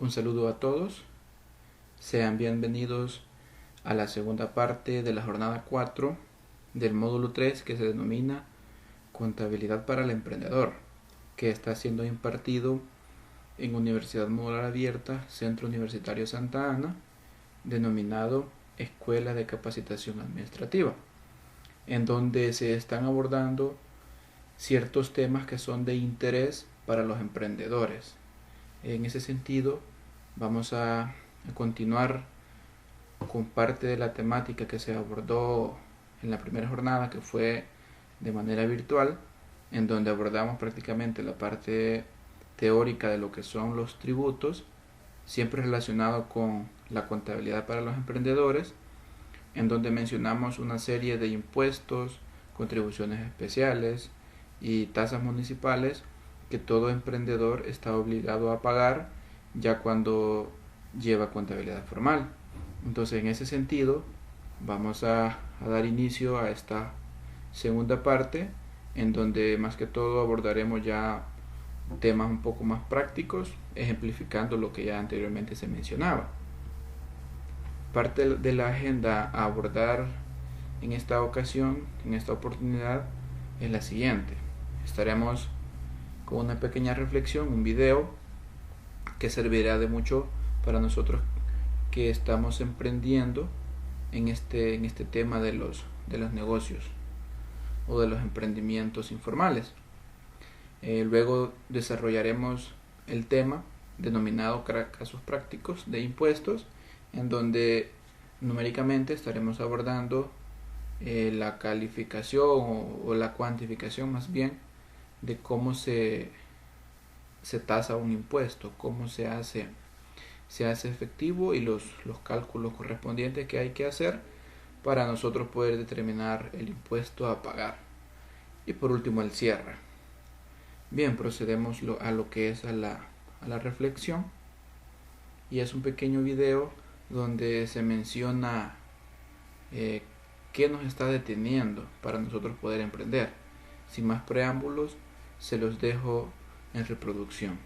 Un saludo a todos, sean bienvenidos a la segunda parte de la jornada 4 del módulo 3 que se denomina Contabilidad para el Emprendedor, que está siendo impartido en Universidad Modular Abierta, Centro Universitario Santa Ana, denominado Escuela de Capacitación Administrativa, en donde se están abordando ciertos temas que son de interés para los emprendedores. En ese sentido, vamos a continuar con parte de la temática que se abordó en la primera jornada, que fue de manera virtual, en donde abordamos prácticamente la parte teórica de lo que son los tributos, siempre relacionado con la contabilidad para los emprendedores, en donde mencionamos una serie de impuestos, contribuciones especiales y tasas municipales que todo emprendedor está obligado a pagar ya cuando lleva contabilidad formal. Entonces, en ese sentido, vamos a dar inicio a esta segunda parte, en donde más que todo abordaremos ya temas un poco más prácticos, ejemplificando lo que ya anteriormente se mencionaba. Parte de la agenda a abordar en esta ocasión, en esta oportunidad, es la siguiente. Estaremos con una pequeña reflexión, un video que servirá de mucho para nosotros que estamos emprendiendo en este tema de los negocios o de los emprendimientos informales. Luego desarrollaremos el tema denominado casos prácticos de impuestos, en donde numéricamente estaremos abordando la calificación o la cuantificación más bien de cómo se tasa un impuesto, cómo se hace efectivo y los cálculos correspondientes que hay que hacer para nosotros poder determinar el impuesto a pagar. Y por último, el cierre. Bien, procedemos a lo que es a la reflexión, y es un pequeño video donde se menciona qué nos está deteniendo para nosotros poder emprender. Sin más preámbulos, se los dejo en reproducción.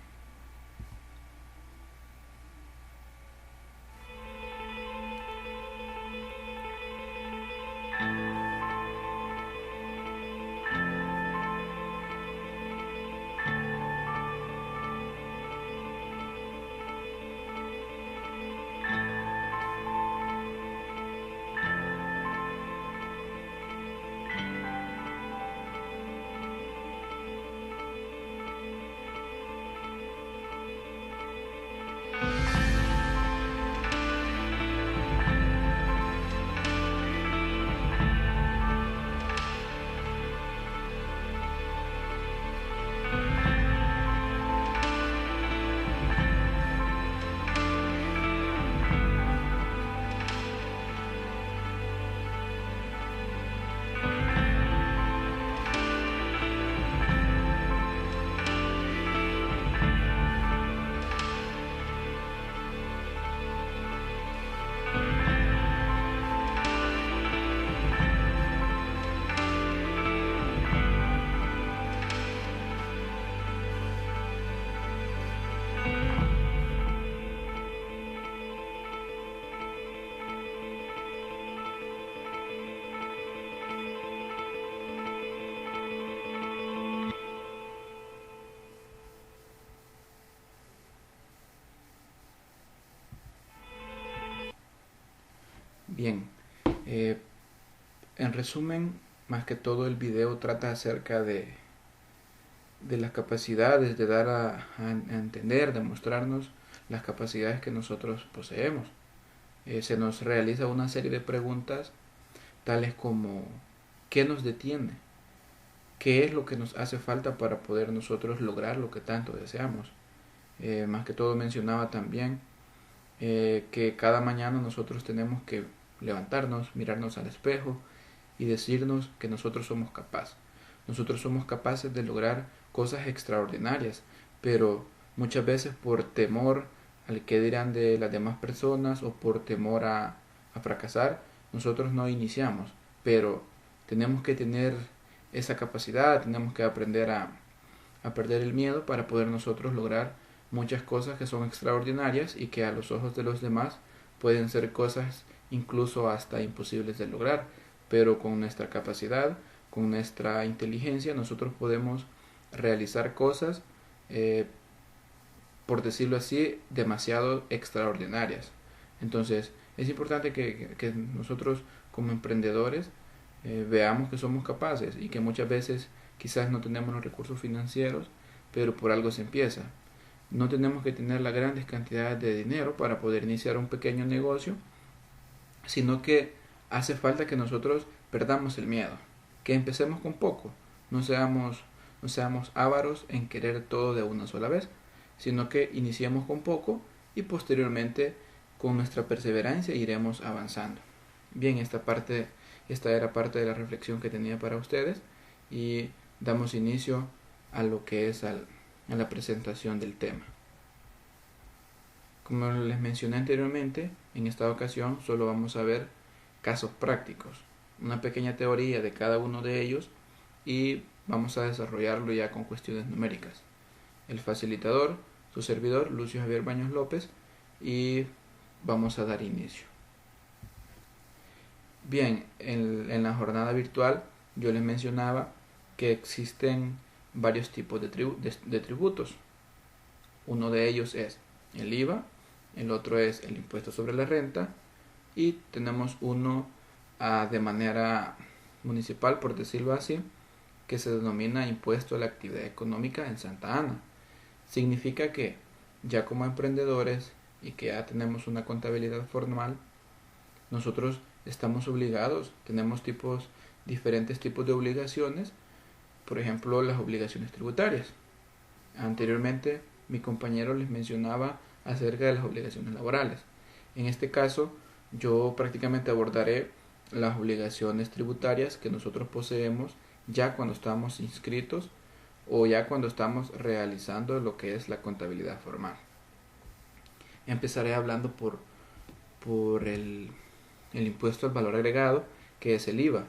Bien, en resumen, más que todo el video trata acerca de las capacidades, de dar a entender, de mostrarnos las capacidades que nosotros poseemos. Se nos realiza una serie de preguntas tales como ¿qué nos detiene? ¿Qué es lo que nos hace falta para poder nosotros lograr lo que tanto deseamos? Más que todo mencionaba también que cada mañana nosotros tenemos que levantarnos, mirarnos al espejo y decirnos que nosotros somos capaces. Nosotros somos capaces de lograr cosas extraordinarias, pero muchas veces por temor al que dirán de las demás personas o por temor a fracasar, nosotros no iniciamos. Pero tenemos que tener esa capacidad, tenemos que aprender a perder el miedo para poder nosotros lograr muchas cosas que son extraordinarias y que a los ojos de los demás pueden ser cosas incluso hasta imposibles de lograr, pero con nuestra capacidad, con nuestra inteligencia, nosotros podemos realizar cosas, por decirlo así, demasiado extraordinarias. Entonces, es importante que nosotros como emprendedores veamos que somos capaces y que muchas veces quizás no tenemos los recursos financieros, pero por algo se empieza. No tenemos que tener las grandes cantidades de dinero para poder iniciar un pequeño negocio, sino que hace falta que nosotros perdamos el miedo, que empecemos con poco, no seamos ávaros en querer todo de una sola vez, sino que iniciemos con poco y posteriormente con nuestra perseverancia iremos avanzando. Bien, esta era parte de la reflexión que tenía para ustedes y damos inicio a lo que es a la presentación del tema. Como les mencioné anteriormente, en esta ocasión solo vamos a ver casos prácticos, una pequeña teoría de cada uno de ellos y vamos a desarrollarlo ya con cuestiones numéricas. El facilitador, su servidor, Lucio Javier Baños López, y vamos a dar inicio. Bien, en la jornada virtual yo les mencionaba que existen varios tipos de tributos. Uno de ellos es el IVA, el otro es el impuesto sobre la renta y tenemos uno de manera municipal, por decirlo así, que se denomina impuesto a la actividad económica en Santa Ana. Significa que ya como emprendedores y que ya tenemos una contabilidad formal, nosotros estamos obligados, tenemos diferentes tipos de obligaciones, por ejemplo las obligaciones tributarias. Anteriormente mi compañero les mencionaba acerca de las obligaciones laborales. En este caso yo prácticamente abordaré las obligaciones tributarias que nosotros poseemos ya cuando estamos inscritos o ya cuando estamos realizando lo que es la contabilidad formal. Empezaré hablando por el impuesto al valor agregado, que es el IVA,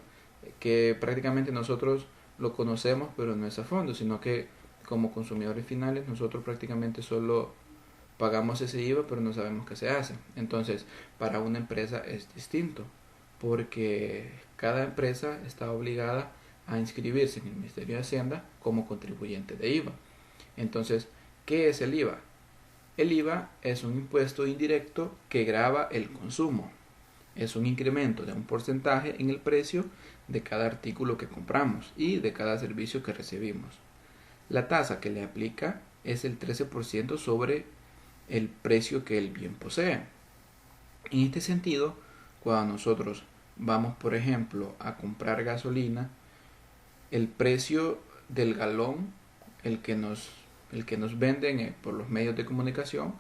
que prácticamente nosotros lo conocemos pero no es a fondo, sino que como consumidores finales nosotros prácticamente solo pagamos ese IVA pero no sabemos qué se hace. Entonces para una empresa es distinto, porque cada empresa está obligada a inscribirse en el Ministerio de Hacienda como contribuyente de IVA. Entonces, ¿qué es el IVA? El IVA es un impuesto indirecto que grava el consumo. Es un incremento de un porcentaje en el precio de cada artículo que compramos y de cada servicio que recibimos. La tasa que le aplica es el 13% sobre el precio que el bien posee. En este sentido, cuando nosotros vamos, por ejemplo, a comprar gasolina, el precio del galón, el que nos venden por los medios de comunicación,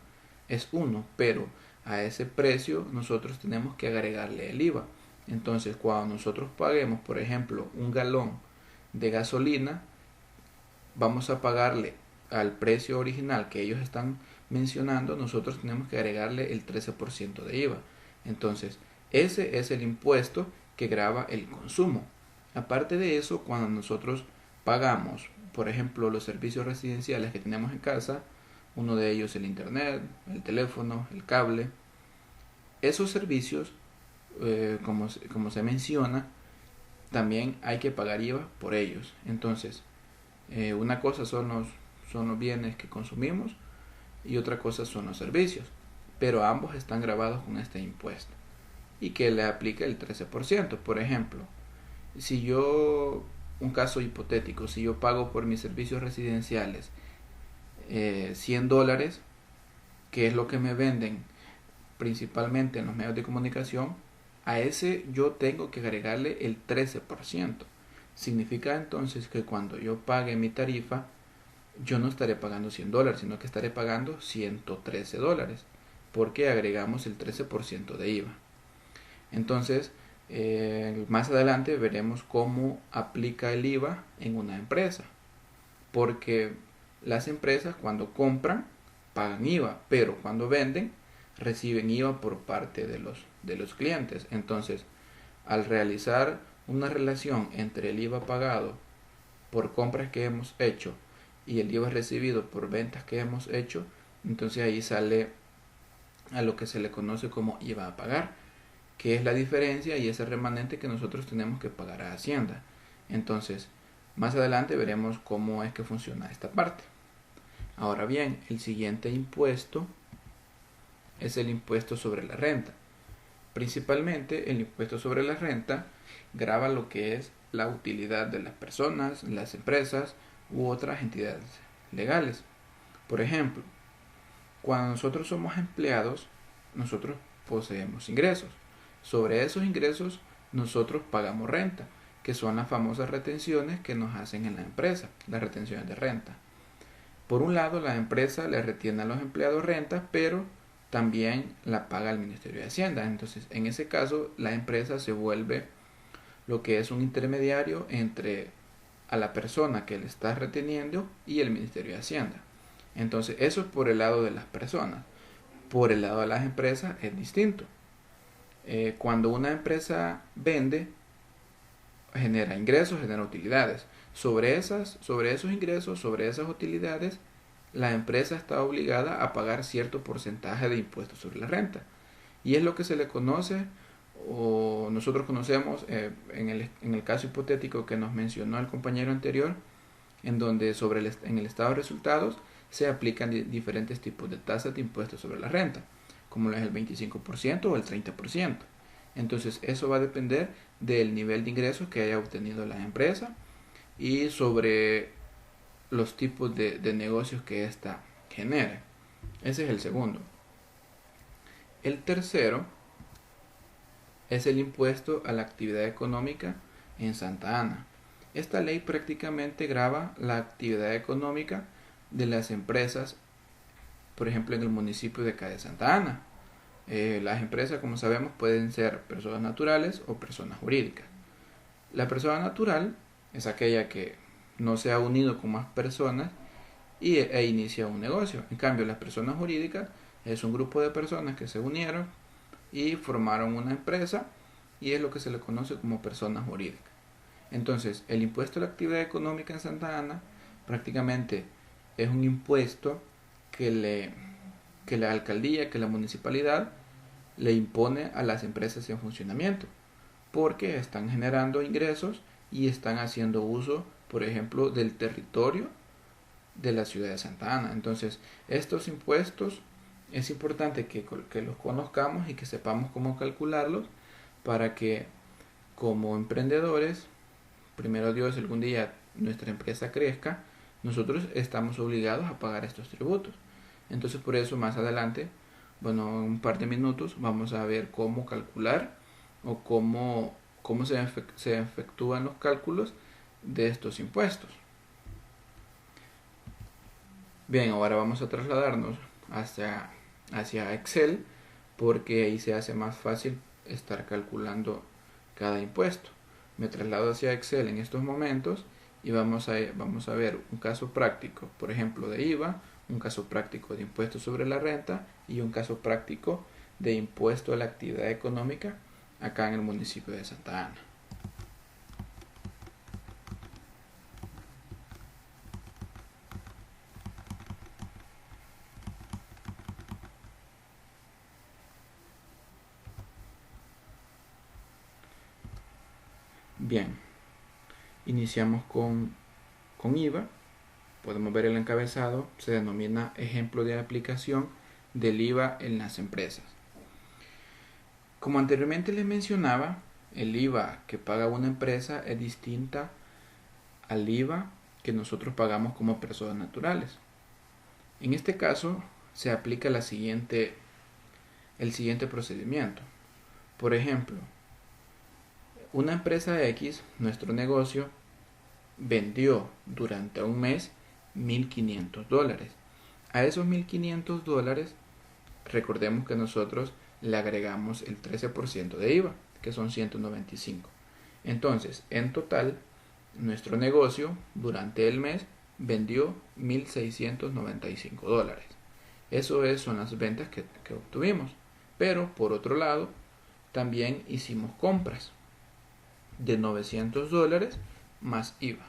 es 1, pero a ese precio nosotros tenemos que agregarle el IVA. Entonces, cuando nosotros paguemos, por ejemplo, un galón de gasolina, vamos a pagarle al precio original que ellos están mencionando, nosotros tenemos que agregarle el 13% de IVA. Entonces, ese es el impuesto que grava el consumo. Aparte de eso, cuando nosotros pagamos, por ejemplo, los servicios residenciales que tenemos en casa, uno de ellos el internet, el teléfono, el cable, esos servicios, como se menciona, también hay que pagar IVA por ellos. Entonces, una cosa son los bienes que consumimos y otra cosa son los servicios, pero ambos están grabados con este impuesto y que le aplica el 13%. Por ejemplo, si yo, un caso hipotético, si yo pago por mis servicios residenciales $100, que es lo que me venden principalmente en los medios de comunicación, a ese yo tengo que agregarle el 13%. Significa entonces que cuando yo pague mi tarifa, yo no estaré pagando $100, sino que estaré pagando $113, porque agregamos el 13% de IVA. Entonces, más adelante veremos cómo aplica el IVA en una empresa, porque las empresas cuando compran pagan IVA, pero cuando venden reciben IVA por parte de los clientes. Entonces, al realizar una relación entre el IVA pagado por compras que hemos hecho y el IVA recibido por ventas que hemos hecho, Entonces ahí sale a lo que se le conoce como IVA a pagar, que es la diferencia y ese remanente que nosotros tenemos que pagar a Hacienda. Entonces, más adelante veremos cómo es que funciona esta parte. Ahora bien, el siguiente impuesto es el impuesto sobre la renta. Principalmente el impuesto sobre la renta grava lo que es la utilidad de las personas, las empresas u otras entidades legales. Por ejemplo, cuando nosotros somos empleados, nosotros poseemos ingresos. Sobre esos ingresos nosotros pagamos renta, que son las famosas retenciones que nos hacen en la empresa, las retenciones de renta. Por un lado, la empresa le retiene a los empleados renta, pero también la paga el Ministerio de Hacienda. Entonces, en ese caso, la empresa se vuelve lo que es un intermediario entre a la persona que le está reteniendo y el Ministerio de Hacienda. Entonces, eso es por el lado de las personas. Por el lado de las empresas es distinto. Cuando una empresa vende, genera ingresos, genera utilidades. Sobre esos ingresos, sobre esas utilidades, la empresa está obligada a pagar cierto porcentaje de impuestos sobre la renta. Y es lo que se le conoce, o nosotros conocemos, en el caso hipotético que nos mencionó el compañero anterior, en donde en el estado de resultados se aplican diferentes tipos de tasas de impuestos sobre la renta, como es el 25% o el 30%. Entonces eso va a depender del nivel de ingresos que haya obtenido la empresa y sobre los tipos de negocios que ésta genere. Ese es el segundo. El tercero es el impuesto a la actividad económica en Santa Ana. Esta ley prácticamente grava la actividad económica de las empresas, por ejemplo en el municipio de acá de Santa Ana. Las empresas, como sabemos, pueden ser personas naturales o personas jurídicas. La persona natural es aquella que no se ha unido con más personas e inicia un negocio. En cambio, las personas jurídicas es un grupo de personas que se unieron y formaron una empresa y es lo que se le conoce como persona jurídica. Entonces, el impuesto a la actividad económica en Santa Ana prácticamente es un impuesto que la alcaldía, que la municipalidad le impone a las empresas en funcionamiento, porque están generando ingresos y están haciendo uso, por ejemplo, del territorio de la ciudad de Santa Ana. Entonces, estos impuestos es importante que los conozcamos y que sepamos cómo calcularlos para que como emprendedores, primero Dios, algún día nuestra empresa crezca, nosotros estamos obligados a pagar estos tributos. Entonces, por eso más adelante, bueno, en un par de minutos vamos a ver cómo calcular o cómo se efectúan los cálculos de estos impuestos. Bien, ahora vamos a trasladarnos hacia Excel, porque ahí se hace más fácil estar calculando cada impuesto. Me traslado hacia Excel en estos momentos y vamos a ver un caso práctico, por ejemplo, de IVA, un caso práctico de impuesto sobre la renta y un caso práctico de impuesto a la actividad económica acá en el municipio de Santa Ana. Bien, iniciamos con IVA. Podemos ver el encabezado, se denomina ejemplo de aplicación del IVA en las empresas. Como anteriormente les mencionaba, el IVA que paga una empresa es distinta al IVA que nosotros pagamos como personas naturales. En este caso se aplica el siguiente procedimiento. Por ejemplo, una empresa X, nuestro negocio, vendió durante un mes $1,500. A esos $1,500, recordemos que nosotros le agregamos el 13% de IVA, que son 195. Entonces, en total, nuestro negocio durante el mes vendió $1,695. Eso son las ventas que obtuvimos. Pero, por otro lado, también hicimos compras de $900 más IVA.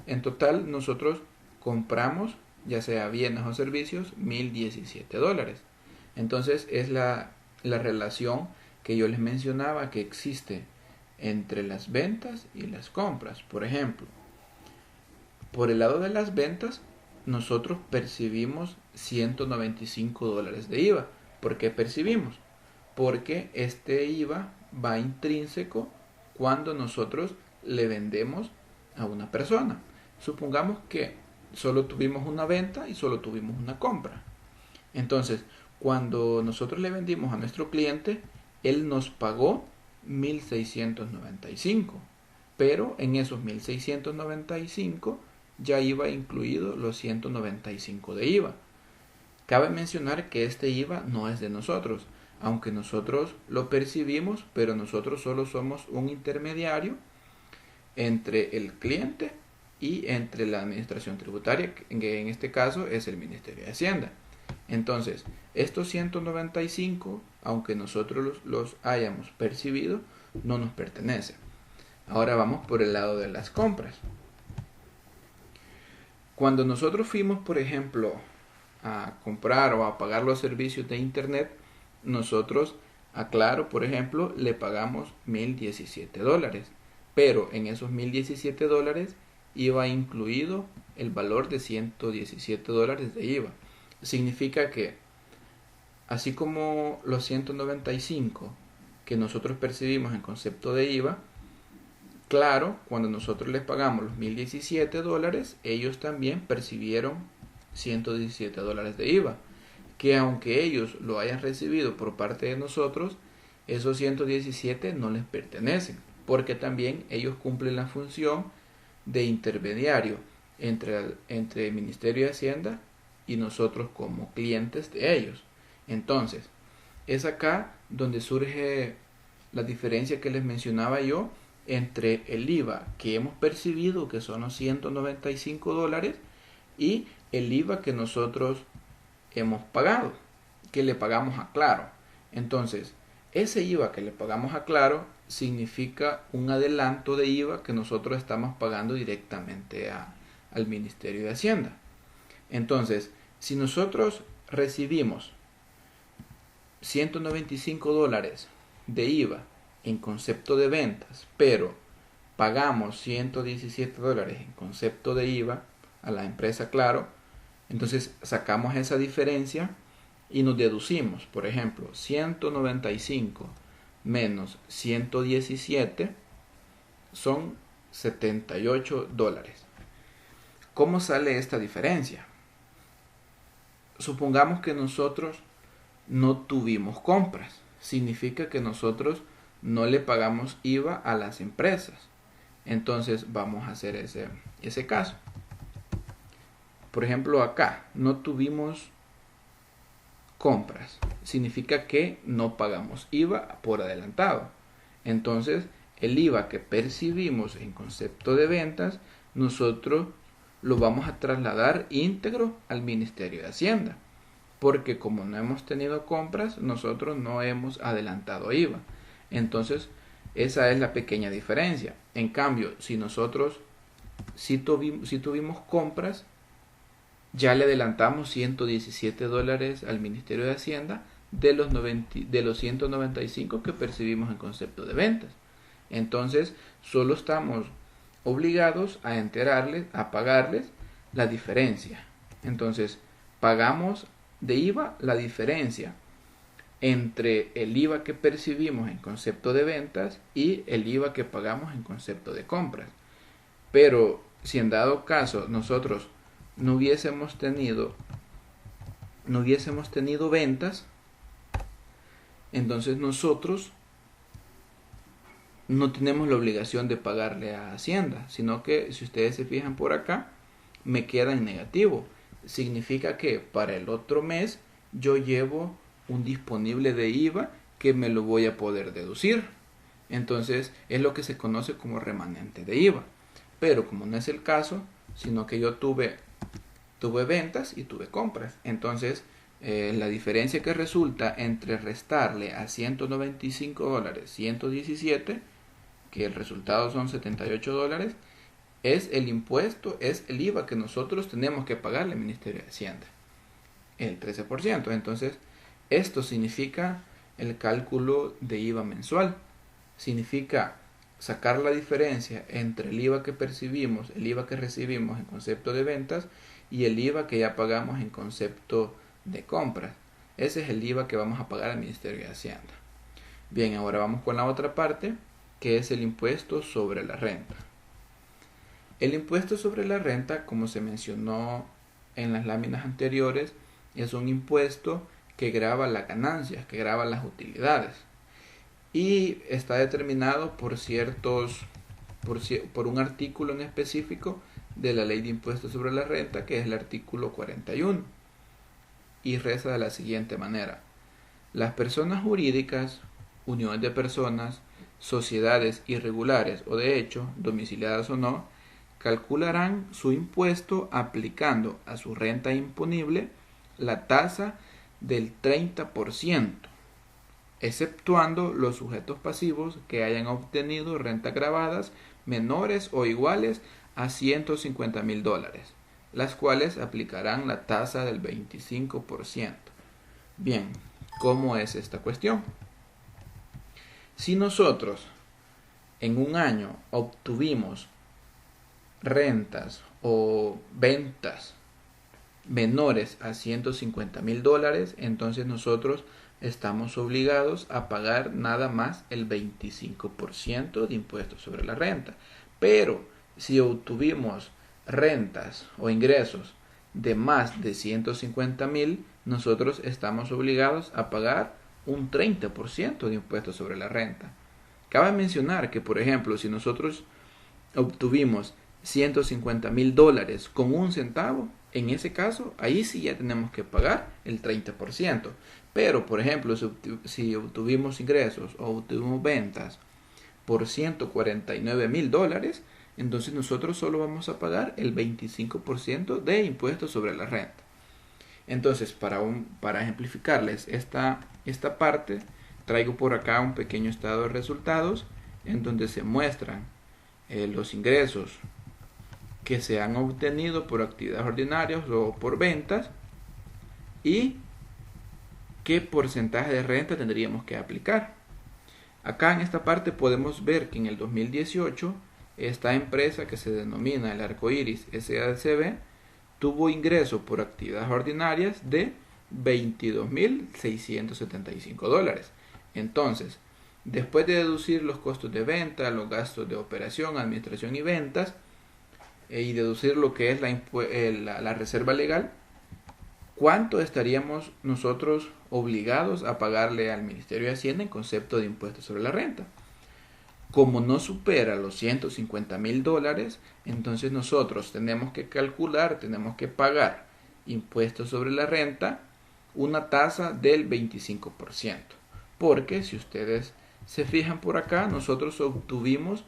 En total, nosotros compramos ya sea bienes o servicios, $1,017. Entonces es la relación que yo les mencionaba que existe entre las ventas y las compras. Por ejemplo, por el lado de las ventas, nosotros percibimos $195 de IVA. ¿Por qué percibimos? Porque este IVA va intrínseco cuando nosotros le vendemos a una persona. Supongamos que solo tuvimos una venta y solo tuvimos una compra. Entonces, cuando nosotros le vendimos a nuestro cliente, él nos pagó 1,695, pero en esos 1,695 ya iba incluido los 195 de IVA. Cabe mencionar que este IVA no es de nosotros, aunque nosotros lo percibimos, pero nosotros solo somos un intermediario entre el cliente y entre la administración tributaria, que en este caso es el Ministerio de Hacienda. Entonces, estos 195, aunque nosotros los hayamos percibido, no nos pertenecen. Ahora vamos por el lado de las compras. Cuando nosotros fuimos, por ejemplo, a comprar o a pagar los servicios de internet, nosotros a Claro, por ejemplo, le pagamos $1,017, pero en esos $1,017 iba incluido el valor de $117 de IVA. Significa que así como los 195 que nosotros percibimos en concepto de IVA, Claro, cuando nosotros les pagamos los $1,017, ellos también percibieron $117 de IVA, que aunque ellos lo hayan recibido por parte de nosotros, esos 117 no les pertenecen, porque también ellos cumplen la función de intermediario entre el Ministerio de Hacienda y nosotros como clientes de ellos. Entonces, es acá donde surge la diferencia que les mencionaba yo entre el IVA que hemos percibido, que son los $195, y el IVA que nosotros hemos pagado, que le pagamos a Claro. Entonces, ese IVA que le pagamos a Claro significa un adelanto de IVA que nosotros estamos pagando directamente al Ministerio de Hacienda. Entonces, si nosotros recibimos $195 de IVA en concepto de ventas, pero pagamos $117 en concepto de IVA a la empresa Claro, entonces sacamos esa diferencia y nos deducimos, por ejemplo, 195 menos 117 son $78. ¿Cómo sale esta diferencia? Supongamos que nosotros no tuvimos compras. Significa que nosotros no le pagamos IVA a las empresas. Entonces vamos a hacer ese caso. Por ejemplo, acá no tuvimos compras. Significa que no pagamos IVA por adelantado. Entonces, el IVA que percibimos en concepto de ventas, nosotros lo vamos a trasladar íntegro al Ministerio de Hacienda. Porque como no hemos tenido compras, nosotros no hemos adelantado IVA. Entonces, esa es la pequeña diferencia. En cambio, si nosotros si tuvimos compras, ya le adelantamos $117 al Ministerio de Hacienda de los 195 que percibimos en concepto de ventas. Entonces, solo estamos obligados a pagarles la diferencia. Entonces, pagamos de IVA la diferencia entre el IVA que percibimos en concepto de ventas y el IVA que pagamos en concepto de compras. Pero si en dado caso nosotros no hubiésemos tenido ventas, entonces nosotros no tenemos la obligación de pagarle a Hacienda, sino que si ustedes se fijan por acá, me queda en negativo. Significa que para el otro mes yo llevo un disponible de IVA que me lo voy a poder deducir. Entonces es lo que se conoce como remanente de IVA. Pero como no es el caso, sino que yo tuve ventas y tuve compras. Entonces la diferencia que resulta entre restarle a $195 117, que el resultado son $78, es el impuesto, es el IVA que nosotros tenemos que pagarle al Ministerio de Hacienda, el 13%. Entonces, esto significa el cálculo de IVA mensual. Significa sacar la diferencia entre el IVA que percibimos, el IVA que recibimos en concepto de ventas y el IVA que ya pagamos en concepto de compras. Ese es el IVA que vamos a pagar al Ministerio de Hacienda. Bien, ahora vamos con la otra parte, que es el impuesto sobre la renta. El impuesto sobre la renta, como se mencionó en las láminas anteriores, es un impuesto que grava las ganancias, que grava las utilidades. Y está determinado por un artículo en específico de la Ley de Impuestos sobre la Renta, que es el artículo 41. Y reza de la siguiente manera: las personas jurídicas, uniones de personas, sociedades irregulares o de hecho, domiciliadas o no, calcularán su impuesto aplicando a su renta imponible la tasa del 30%, exceptuando los sujetos pasivos que hayan obtenido rentas gravadas menores o iguales a $150,000, las cuales aplicarán la tasa del 25%. Bien, ¿cómo es esta cuestión? Si nosotros en un año obtuvimos rentas o ventas menores a $150,000, entonces nosotros estamos obligados a pagar nada más el 25% de impuestos sobre la renta. Pero si obtuvimos rentas o ingresos de más de 150,000, nosotros estamos obligados a pagar un 30% de impuestos sobre la renta. Cabe mencionar que, por ejemplo, si nosotros obtuvimos $150,000 con un centavo, en ese caso, ahí sí ya tenemos que pagar el 30%. Pero, por ejemplo, si obtuvimos ingresos o obtuvimos ventas por $149,000, entonces nosotros solo vamos a pagar el 25% de impuestos sobre la renta. Entonces, para ejemplificarles esta parte, traigo por acá un pequeño estado de resultados en donde se muestran los ingresos que se han obtenido por actividades ordinarias o por ventas y qué porcentaje de renta tendríamos que aplicar. Acá en esta parte podemos ver que en el 2018 esta empresa que se denomina el Arcoiris SADCB tuvo ingreso por actividades ordinarias de $22,675. Entonces, después de deducir los costos de venta, los gastos de operación, administración y ventas, y deducir lo que es la reserva legal, ¿cuánto estaríamos nosotros obligados a pagarle al Ministerio de Hacienda en concepto de impuestos sobre la renta? Como no supera los $150,000, entonces nosotros tenemos que calcular, tenemos que pagar impuestos sobre la renta una tasa del 25%. Porque si ustedes se fijan por acá, nosotros obtuvimos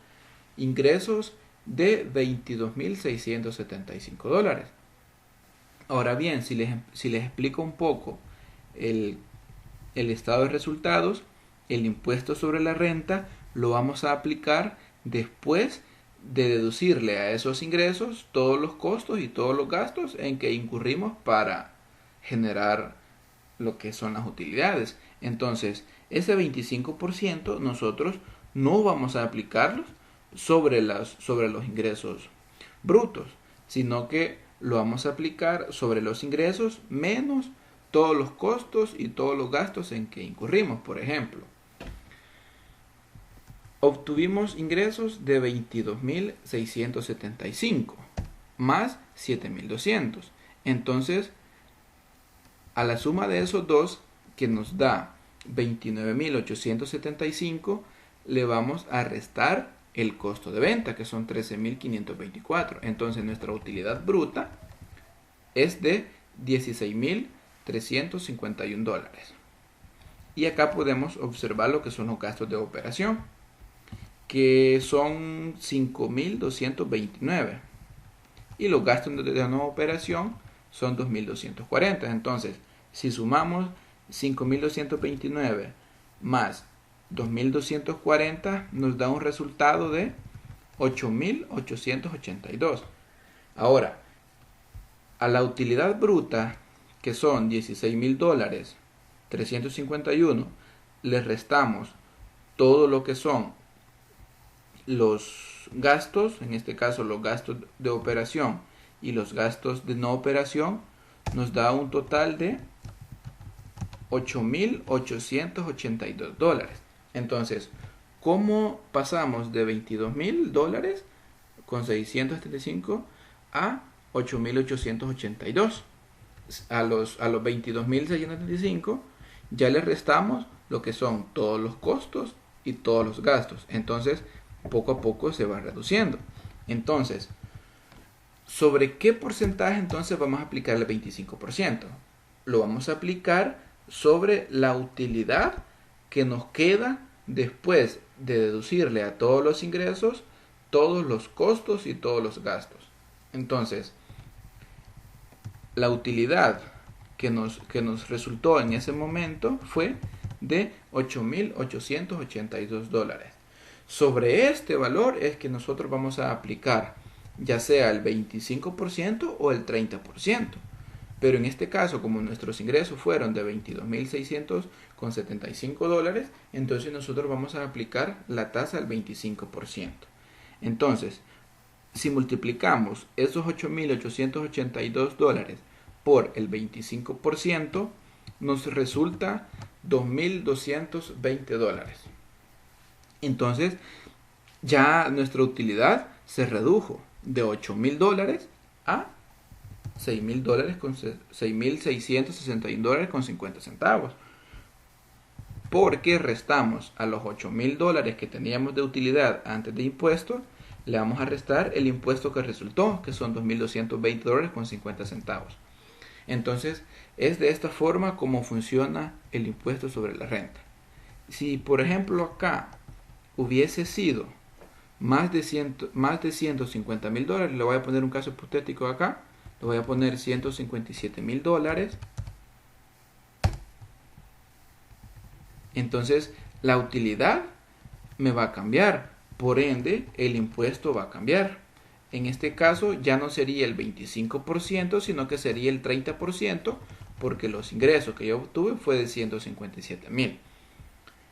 ingresos de $22,675. Ahora bien, si les explico un poco el estado de resultados, el impuesto sobre la renta lo vamos a aplicar después de deducirle a esos ingresos todos los costos y todos los gastos en que incurrimos para generar lo que son las utilidades. Entonces, ese 25% nosotros no vamos a aplicarlos sobre los ingresos brutos, sino que lo vamos a aplicar sobre los ingresos menos todos los costos y todos los gastos en que incurrimos. Por ejemplo, obtuvimos ingresos de 22,675 más 7,200. Entonces, a la suma de esos dos, que nos da 29,875, le vamos a restar el costo de venta, que son 13,524. Entonces, nuestra utilidad bruta es de $16,351. Y acá podemos observar lo que son los gastos de operación, que son 5,229. Y los gastos de no operación son 2,240. Entonces, si sumamos 5,229 más 2,240, nos da un resultado de 8.882. Ahora, a la utilidad bruta, que son $16.351, le restamos todo lo que son los gastos, en este caso los gastos de operación y los gastos de no operación, nos da un total de $8.882. Entonces, ¿cómo pasamos de $22.000 con 675 a 8.882? A los 22.675 ya le restamos lo que son todos los costos y todos los gastos. Entonces, poco a poco se va reduciendo. Entonces, ¿sobre qué porcentaje entonces vamos a aplicar el 25%? Lo vamos a aplicar sobre la utilidad que nos queda después de deducirle a todos los ingresos, todos los costos y todos los gastos. Entonces, la utilidad que nos resultó en ese momento fue de $8.882. Sobre este valor es que nosotros vamos a aplicar ya sea el 25% o el 30%. Pero en este caso, como nuestros ingresos fueron de $22.675, entonces nosotros vamos a aplicar la tasa del 25%. Entonces, si multiplicamos esos $8.882 por el 25%, nos resulta $2.220. Entonces, ya nuestra utilidad se redujo de $8.000 a $6.661.50, porque restamos a los $8.000 que teníamos de utilidad antes de impuesto, le vamos a restar el impuesto que resultó, que son $2.220.50. Entonces, es de esta forma como funciona el impuesto sobre la renta. Si, por ejemplo, acá hubiese sido más de $150.000, le voy a poner un caso hipotético acá, le voy a poner $157.000. Entonces, la utilidad me va a cambiar, por ende, el impuesto va a cambiar. En este caso, ya no sería el 25%, sino que sería el 30%, porque los ingresos que yo obtuve fue de $157.000.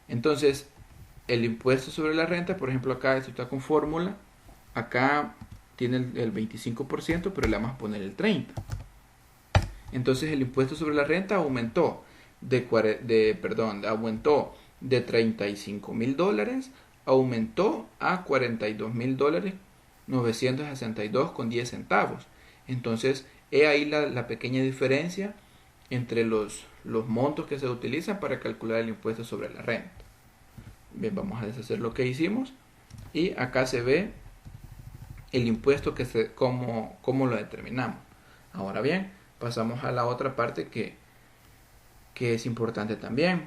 Entonces, el impuesto sobre la renta, por ejemplo, acá esto está con fórmula, acá tiene el 25%, pero le vamos a poner el 30%. Entonces el impuesto sobre la renta aumentó aumentó de $35.000, aumentó a $42.962.10. Entonces, he ahí la pequeña diferencia entre los montos que se utilizan para calcular el impuesto sobre la renta. Bien, vamos a deshacer lo que hicimos y acá se ve el impuesto cómo lo determinamos. Ahora bien, pasamos a la otra parte que es importante también.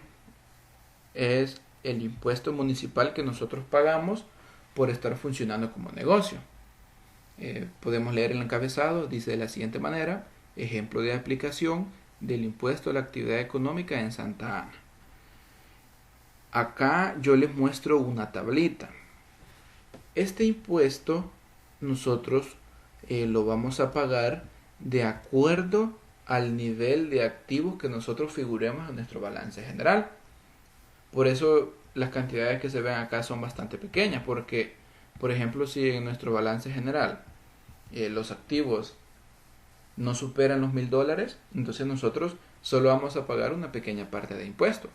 Es el impuesto municipal que nosotros pagamos por estar funcionando como negocio. Podemos leer el encabezado, dice de la siguiente manera: ejemplo de aplicación del impuesto a la actividad económica en Santa Ana. Acá yo les muestro una tablita. Este impuesto nosotros lo vamos a pagar de acuerdo al nivel de activos que nosotros figuremos en nuestro balance general. Por eso las cantidades que se ven acá son bastante pequeñas, porque, por ejemplo, si en nuestro balance general los activos no superan los $1.000, entonces nosotros solo vamos a pagar una pequeña parte de impuesto.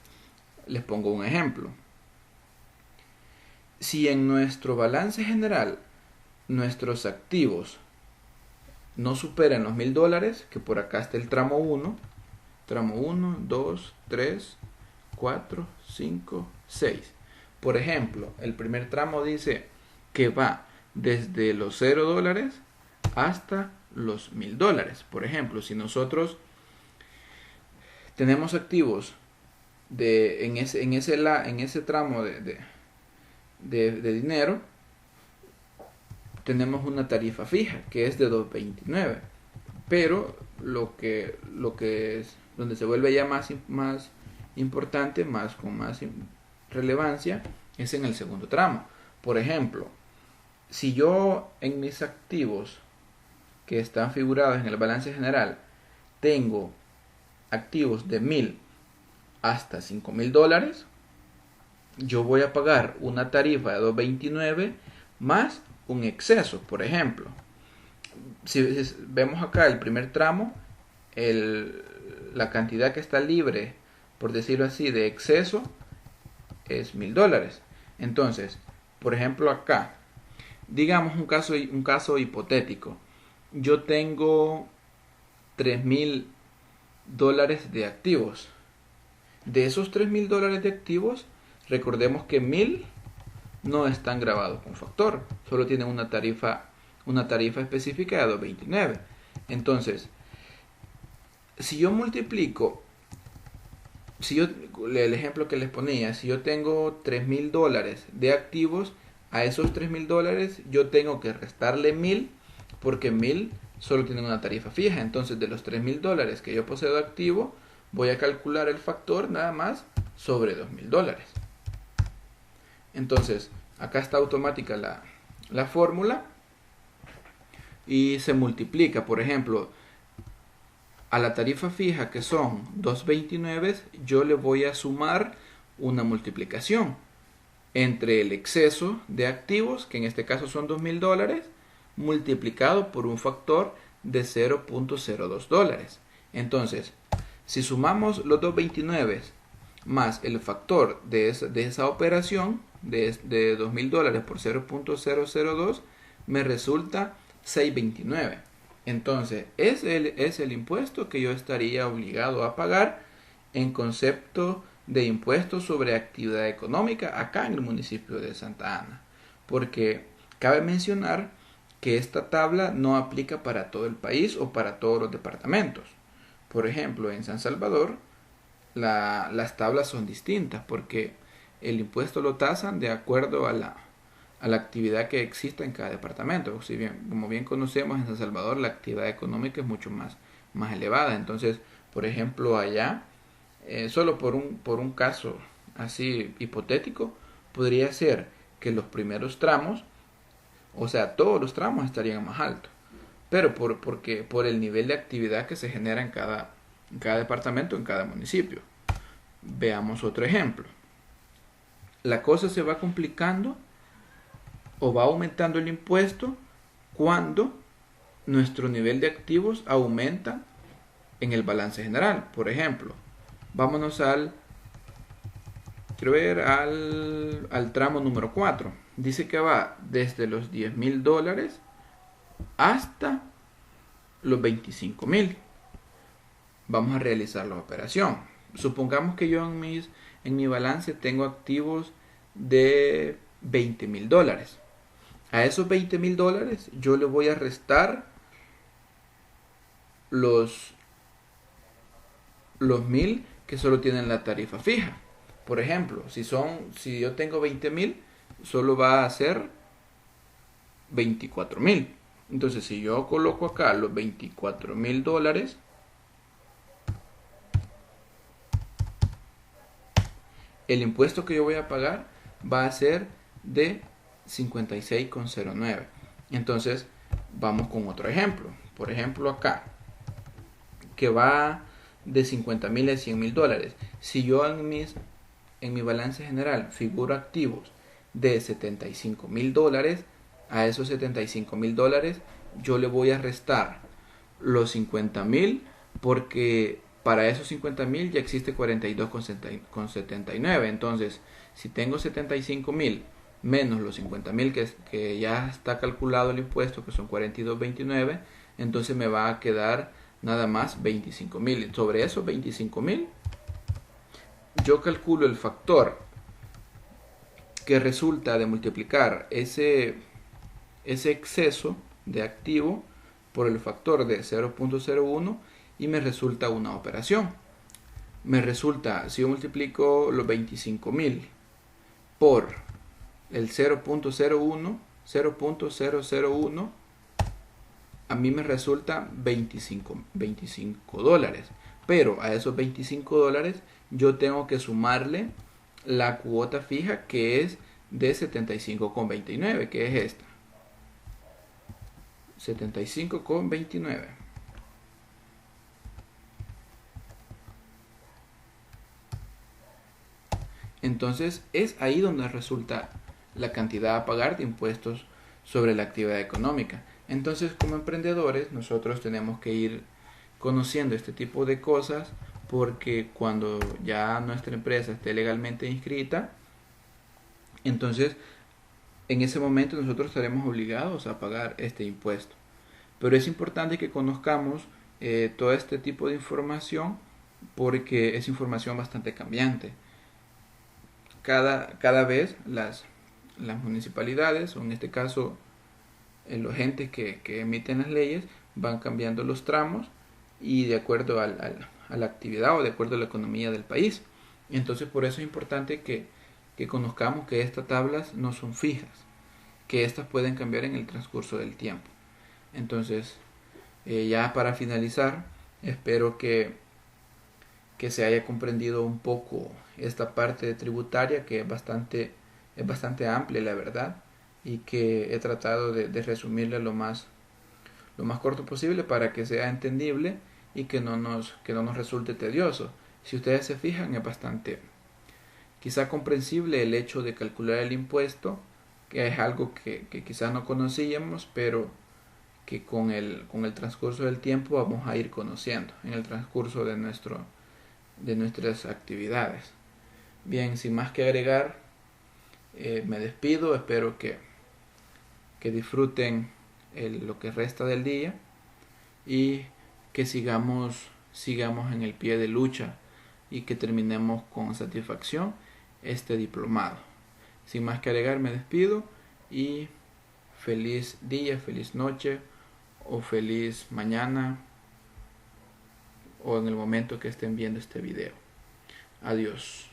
Les pongo un ejemplo. Si en nuestro balance general nuestros activos no superan los $1.000, que por acá está el tramo 1, 2, 3, 4, 5, 6. Por ejemplo, el primer tramo dice que va desde los $0 hasta los $1.000. Por ejemplo, si nosotros tenemos activos en ese tramo de dinero, tenemos una tarifa fija que es de $2.29, pero donde se vuelve ya más importante, con más relevancia, es en el segundo tramo. Por ejemplo, Si yo en mis activos que están figurados en el balance general tengo activos de 1000 hasta 5000 dólares, yo voy a pagar una tarifa de 2.29 más un exceso. Por ejemplo, si vemos acá el primer tramo, la cantidad que está libre, por decirlo así, de exceso es 1000 dólares. Entonces, por ejemplo acá, digamos un caso hipotético. Yo tengo 3000 dólares de activos. De esos 3000 dólares de activos, recordemos que 1000 no están grabados con factor, solo tienen una tarifa específica de 2.29. Entonces, si yo multiplico, el ejemplo que les ponía, si yo tengo 3000 dólares de activos, a esos 3000 dólares yo tengo que restarle 1000, porque 1000 solo tienen una tarifa fija. Entonces, de los 3000 dólares que yo poseo de activo, voy a calcular el factor nada más sobre 2000 dólares. Entonces, acá está automática la fórmula y se multiplica. Por ejemplo, a la tarifa fija, que son 2.29, yo le voy a sumar una multiplicación entre el exceso de activos, que en este caso son 2000 dólares, multiplicado por un factor de 0.02 dólares. Entonces, si sumamos los 2.29 más el factor de esa operación de 2000 dólares por 0.002, me resulta 6.29. Entonces, es el impuesto que yo estaría obligado a pagar en concepto de impuestos sobre actividad económica acá en el municipio de Santa Ana. Porque cabe mencionar que esta tabla no aplica para todo el país o para todos los departamentos. Por ejemplo, en San Salvador las tablas son distintas porque el impuesto lo tasan de acuerdo a la actividad que exista en cada departamento. Si bien, como bien conocemos, en San Salvador la actividad económica es mucho más elevada. Entonces, por ejemplo, allá, solo por un caso así hipotético, podría ser que los primeros tramos, o sea, todos los tramos estarían más altos, pero porque por el nivel de actividad que se genera en cada departamento, en cada municipio. Veamos otro ejemplo. La cosa se va complicando o va aumentando el impuesto cuando nuestro nivel de activos aumenta en el balance general. Por ejemplo, vámonos al tramo número 4. Dice que va desde los 10.000 dólares hasta los 25.000. Vamos a realizar la operación. Supongamos que yo en mi balance tengo activos de 20.000 dólares. A esos 20.000 dólares yo le voy a restar los 1000 que solo tienen la tarifa fija. Por ejemplo, si yo tengo 20.000, solo va a ser 24.000. Entonces, si yo coloco acá los 24.000 dólares, el impuesto que yo voy a pagar va a ser de 56,09. Entonces, vamos con otro ejemplo. Por ejemplo, acá, que va de 50.000 a 100.000 dólares. Si yo en mi balance general figuro activos de 75.000 dólares, a esos 75.000 dólares yo le voy a restar los 50.000, porque para esos 50.000 ya existe 42,79. Entonces, si tengo 75.000 menos los 50.000 que ya está calculado el impuesto, que son 42,29, entonces me va a quedar nada más 25.000. Sobre esos 25.000 yo calculo el factor que resulta de multiplicar ese exceso de activo por el factor de 0.01 y me resulta una operación. Me resulta, si yo multiplico los 25.000 por el 0.001, a mí me resulta 25 dólares. Pero a esos 25 dólares yo tengo que sumarle la cuota fija, que es de 75,29, que es esta. $75,29. Entonces es ahí donde resulta la cantidad a pagar de impuestos sobre la actividad económica. Entonces, como emprendedores, nosotros tenemos que ir conociendo este tipo de cosas, porque cuando ya nuestra empresa esté legalmente inscrita, entonces en ese momento nosotros estaremos obligados a pagar este impuesto. Pero es importante que conozcamos todo este tipo de información, porque es información bastante cambiante. Cada vez las municipalidades, o en este caso los entes que emiten las leyes, van cambiando los tramos y de acuerdo a la actividad o de acuerdo a la economía del país. Entonces por eso es importante que conozcamos que estas tablas no son fijas, que estas pueden cambiar en el transcurso del tiempo. Entonces, ya para finalizar, espero que se haya comprendido un poco esta parte tributaria, que es bastante amplia, la verdad, y que he tratado de resumirla lo más corto posible para que sea entendible y que no nos resulte tedioso. Si ustedes se fijan, es bastante quizá comprensible el hecho de calcular el impuesto, que es algo que quizás no conocíamos, pero que con el transcurso del tiempo vamos a ir conociendo en el transcurso de nuestras actividades. Bien, sin más que agregar, me despido. Espero que disfruten lo que resta del día y que sigamos en el pie de lucha y que terminemos con satisfacción este diplomado. Sin más que agregar, me despido y feliz día, feliz noche o feliz mañana o en el momento que estén viendo este video. Adiós.